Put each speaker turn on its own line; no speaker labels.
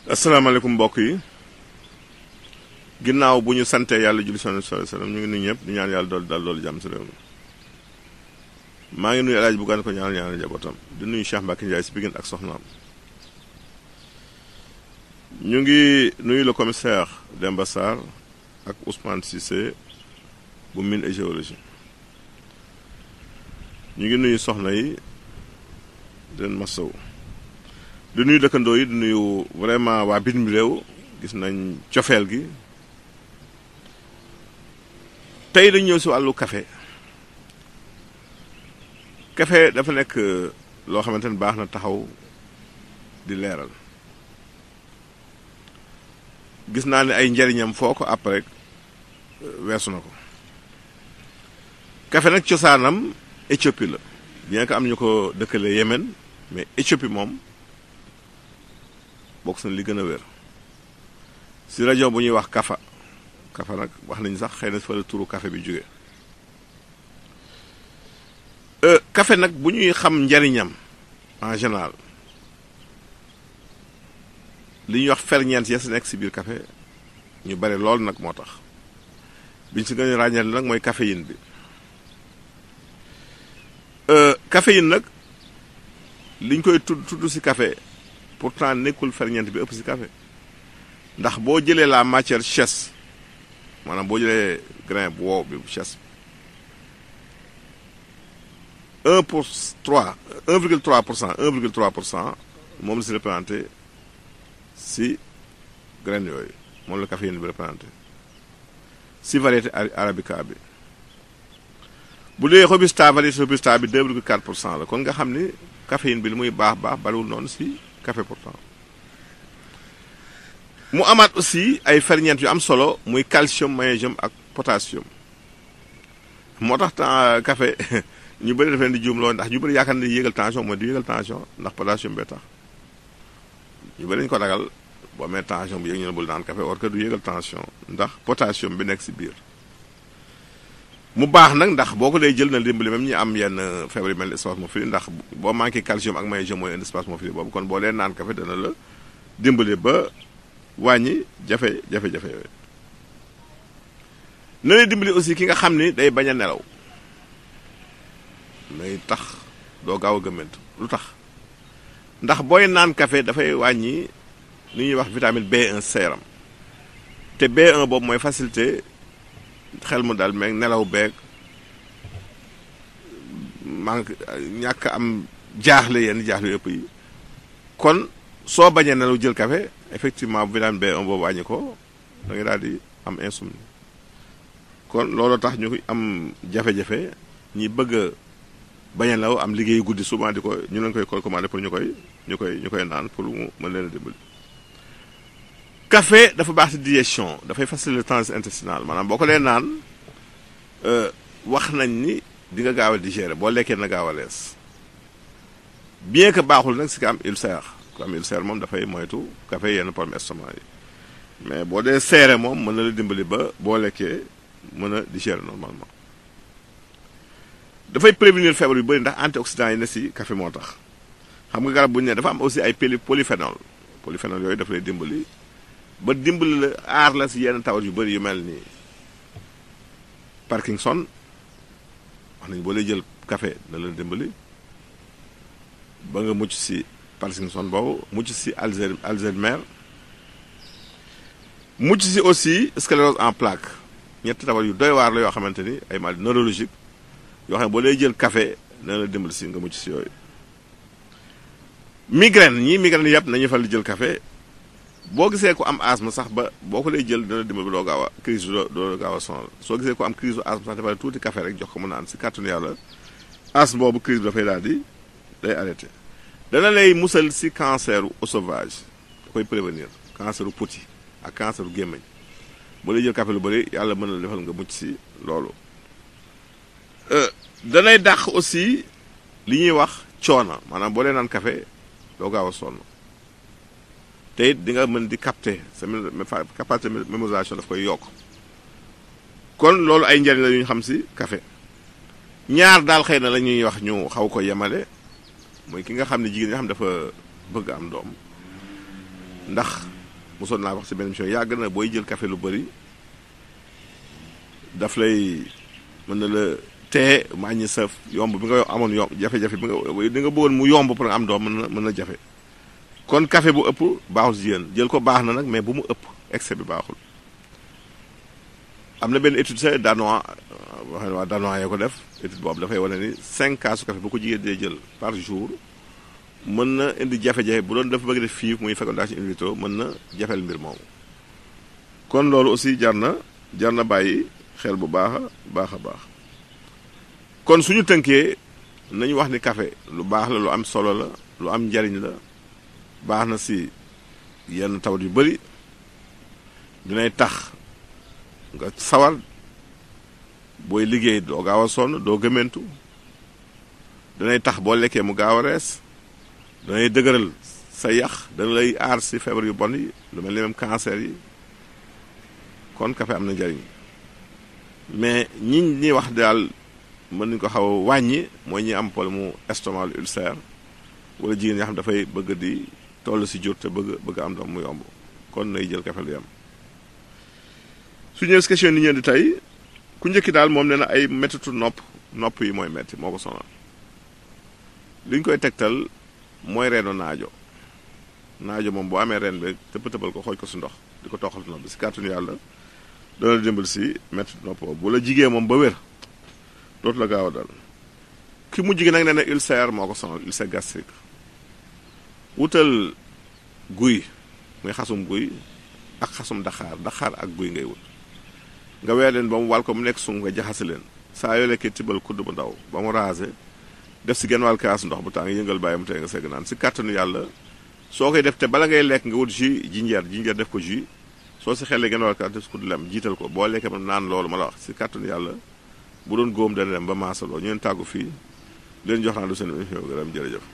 asalaamaaleykum mbokk yi ginnaaw bu ñu sante yàlla julli sallallahu alayhi wasallam ñu ngi nuyu ñëpp di ñaan yàlla dool dal loolu jàmm si réew mi maa ngi nuyu El Hadj Bougane ko ñaanal njabootam di nuyu Cheikh Mbacke Ndiaye si Pikine ak soxnaam ñu ngi nuyu le commissaire Demba Sarr ak Ousmane Cissé bu mine et géologie ñu ngi nuyu soxna yi di leen masawu di nuyu dëkkandoo yi di nuyu vraiment waa bitim réew gis nañ cofeel gi tey dañu ñëw si wàllu café dafa nekk loo xamante ne baax na taxaw di leeral gis naa ne ay njariñam foo ko àpp rek weesu na ko café nag cosaanam Éthiopie la bien que am ñu ko dëkkale Yémen mais Éthiopie moom bokk na li gën a wér si région bu ñuy wax Kafa nag wax nañu sax xëy na fa la turu café bi jóge café nag bu ñuy xam njariñam en général li ñuy wax ferñeent ya si nekk si biir café ñu bari lool nag moo tax biñ si gën a ràññeel nag mooy caféine bi caféine nag liñ koy tudd si café pourtant nekkul ferñeent bi ëpp si café ndax boo jëlee la matière chesse maanaam boo jëlee grain bu wow bi chesse 1,3% moom la si représenté si graine yooyu moom la caféine bi représenté si variété arabica bi bu dee robusta variété robusta bi 2,4% la kon nga xam ni caféine bi li muy baax bariwul noonu si café pourtant mu amaat aussi ay ferñeent yu am solo muy calcium magnésium ak potassium moo tax café ñu bëri daf leen di juumloo ndax ñu bëri yaakaar ne yéegal tension mooy du yéegal tension ndax potassium bee tax ñu bëri ñu ko ragal boo amee tension bu yéeg ñu ne bul naan café or que du yéegal tension ndax potassium bi nekk si biir mu baax nag ndax boo ko dee jël na dimbali même ñi am yenn feebar yu mel ni spasmophilie ndax boo manqué calcium ak magnésium mooy indi spasmophilie boobu kon boo dee naan café dana la dimbali ba wàññi jafe-jafe yooyu na lay dimbali aussi ki nga xam ni day bañ a nelaw may tax doo gaaw a gëmmentu lu tax ndax booy naan café dafay wàññi li ñuy wax vitamine B1 sa yaram te B1 boobu mooy facilité xel mu daal meeg nelaw beeg manque ñàkk am jaaxle yenn jaaxle yëpp yi kon soo bañee nelaw jël café effectivement vitamine B1 boobu wàññi ko da ngay daal di am insomnie kon loolu tax ñu am jafe-jafe ñi bëgg a bañ a nelaw am liggéeyu guddi souvent di ko ñu leen koy commandé pour ñu koy naan pour mu mën leen a dimbali. café dafa baax ci digestion dafay faciliter le transit intestinal maanaam boo ko dee naan wax nañ ni di nga gaaw a digérer boo lekkee na gaaw a lees bien que baaxul nag si ka am ulcère ku am ulcère moom dafay moytu café yenn problème estomac yi mais boo dee seere moom mën na la dimbali ba boo lekkee mën a digérer normalement dafay prévenir feebar yu bëri ndax antioxydants yi ne si café moo tax xam nga garab bu ñu ne dafa am aussi ay polyphénol yooyu daf lay dimbali ba dimbali la aar la si yenn tawat yu bëri yu mel ni Parkinson wax nañu boo lay jël café na la dimbali ba nga mucc si Parkinson boobu mucc si Alzheimer mucc si aussi sclérose en plaques ñetti tawat yu doy waar la yoo xamante ni ay maladies neurologiques yoo xam ne boo lay jël café na la dimbali si nga mucc si yooyu migraine yëpp nañu fal di jël café boo gisee ko am asthme sax ba boo ko lay jël dina dimbali ba doo gaaw a crise doo gaaw a sonal soo gisee ko am crise u asthme sax dafa tuuti café rek jox ko mën a am si kàttanu yàlla asthme boobu crise bi dafay daal di day arrêté dana lay musal si cancer u oesophage da koy prévenir cancer u put yi ak cancer u gémmiñ boo lay jël café lu bëri yàlla mën na defal nga mucc si loolu danay dàq aussi li ñuy wax coono maanaam boo dee naan café doo gaaw a sonn te it di nga mën di capter sa capacité mémorisation daf koy yokk kon loolu ay njariñ la ñu xam si café ñaar daal xëy na la ñuy wax ñu xaw ko yemale mooy ki nga xam ne jigéen ñi nga xam dafa bëgg am doom ndax mosoon naa wax ci benn émission yàgg na booy jël café lu bëri daf lay mën na la tee wàññi sa yomb bi nga amoon yomb jafe-jafe bi nga bëggoon mu yomb pour nga am doom mën na jafe kon café bu ëpp baaxul si jigéen jël ko baax na nag mais bu mu ëpp excès bi baaxul. am na benn étude sa danois wax ne waa danois yoo ko def étude boobu dafay wane ni 5 kaasu café bu ko jigéen dee jël par jour mën na indi jafe-jafe bu doon dafa bëgg def FIV muy fécondation in vitro mën na jafeel mbir moomu. kon loolu aussi jar na bàyyi xel bu baax a baax. kon suñu tënkee nañu wax ni café lu baax la lu am solo la lu am njariñ la baax na si yenn tawat yu bari dinay tax nga sawar booy liggéey doo gaaw a sonn doo gëmentu danay tax boo lekkee mu gaaw a rees danay dëgëral sa yax dana lay aar si feebar yu bon yi lu mel ni même cancer yi kon café am na njariñ mais ñi wax daal mën nañu ko xaw a wàññi mooy ñi am problème mu estomac ulcère wala jigéen ñoo xam dafay bëgg di toll si jur te bëgg am doom mu yomb kon nay jël café lu yam. su ñëwee si question ni ñeen di tey ku njëkki daal moom nee na ay mettitu nopp yi mooy metti moo ko sonal li ñu koy tegtal mooy reenu naajo moom boo amee reen bi tëbal ko xooj ko si ndox di ko toxal nopp bi si kàttanu yàlla dana la dimbal si mettitu nopp bu la jigee moom ba wér dootu la gaaw a dal. ki mujj gi nag nee na ulcère moo ko sonal ulcère gastrique wutal guy muy xasum guy ak xasum daxaar ak guy ngay wut nga weer leen ba mu wal ko mu nekk sung nga jaxase leen saa yoo lekkee tibal kudd bu ndaw ba mu raase def si genn wàll kaas ndox bu tàng yëngal bàyyi mu tey nga segg naan si kàttanu yàlla soo koy def te bala ngay lekk nga wut jus jinjeer def ko jus soo si xellee genn wàll kaas def si kudd lem jiital ko boo lekkee ba naan loolu ma la wax si kàttanu yàlla bu doon góom dana dem ba maasaloo ñu leen tàggu fii leen jox naa du seen émission gërëm jërëjëf